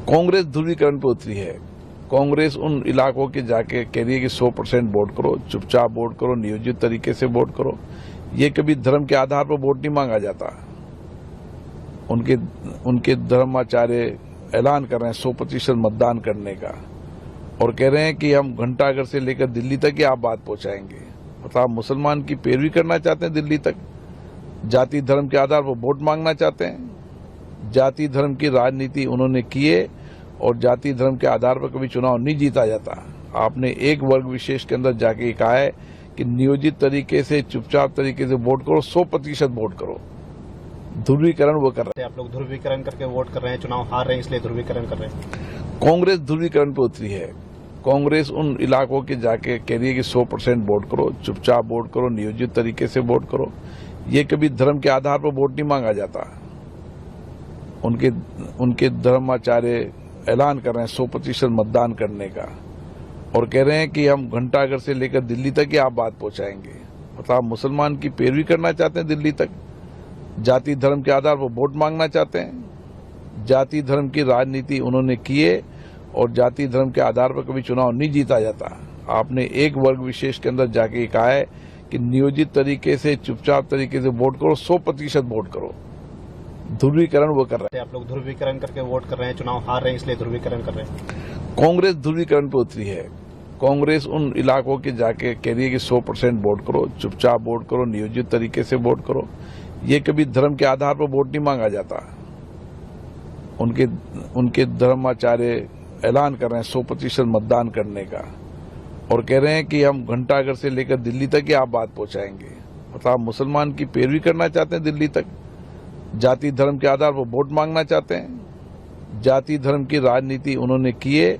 कांग्रेस ध्रुवीकरण पे उतरी है। कांग्रेस उन इलाकों के जाके कह रही है कि 100% वोट करो, चुपचाप वोट करो, नियोजित तरीके से वोट करो। ये कभी धर्म के आधार पर वोट नहीं मांगा जाता। उनके धर्माचार्य ऐलान कर रहे हैं 100% मतदान करने का और कह रहे हैं कि हम घंटाघर से लेकर दिल्ली तक ही आप बात पहुंचाएंगे। मतलब आप मुसलमान की पैरवी करना चाहते हैं दिल्ली तक, जाति धर्म के आधार पर वोट मांगना चाहते हैं। जाति धर्म की राजनीति उन्होंने की है और जाति धर्म के आधार पर कभी चुनाव नहीं जीता जाता। आपने एक वर्ग विशेष के अंदर जाके कहा है कि नियोजित तरीके से, चुपचाप तरीके से वोट करो, 100% वोट करो। ध्रुवीकरण वो कर रहे हैं। आप लोग ध्रुवीकरण करके वोट कर रहे हैं, चुनाव हार रहे हैं इसलिए ध्रुवीकरण कर रहे हैं। कांग्रेस ध्रुवीकरण पे उतरी है। कांग्रेस उन इलाकों के जाके कह रही है कि 100% वोट करो, चुपचाप वोट करो, नियोजित तरीके से वोट करो। ये कभी धर्म के आधार पर वोट नहीं मांगा जाता। उनके धर्माचार्य ऐलान कर रहे हैं 100% मतदान करने का और कह रहे हैं कि हम घंटाघर से लेकर दिल्ली तक ही आप बात पहुंचाएंगे। मतलब आप मुसलमान की पैरवी करना चाहते हैं दिल्ली तक, जाति धर्म के आधार पर वोट मांगना चाहते हैं। जाति धर्म की राजनीति उन्होंने की है और जाति धर्म के आधार पर कभी चुनाव नहीं जीता जाता। आपने एक वर्ग विशेष के अंदर जाके कहा है कि नियोजित तरीके से, चुपचाप तरीके से वोट करो, 100% वोट करो। ध्रुवीकरण वो कर रहे हैं। आप लोग ध्रुवीकरण करके वोट कर रहे हैं, चुनाव हार रहे हैं इसलिए ध्रुवीकरण कर रहे हैं। कांग्रेस ध्रुवीकरण पे उतरी है। कांग्रेस उन इलाकों के जाके कह रही है कि 100% वोट करो, चुपचाप वोट करो, नियोजित तरीके से वोट करो। ये कभी धर्म के आधार पर वोट नहीं मांगा जाता। उनके धर्माचार्य ऐलान कर रहे हैं 100% मतदान करने का और कह रहे हैं कि हम घंटाघर से लेकर दिल्ली तक ही आप बात पहुंचाएंगे। मतलब आप मुसलमान की पैरवी करना चाहते हैं दिल्ली तक, जाति धर्म के आधार पर वोट मांगना चाहते हैं। जाति धर्म की राजनीति उन्होंने की है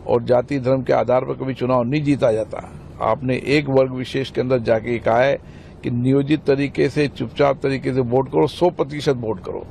और जाति धर्म के आधार पर कभी चुनाव नहीं जीता जाता। आपने एक वर्ग विशेष के अंदर जाके कहा है कि नियोजित तरीके से, चुपचाप तरीके से वोट करो, 100% वोट करो।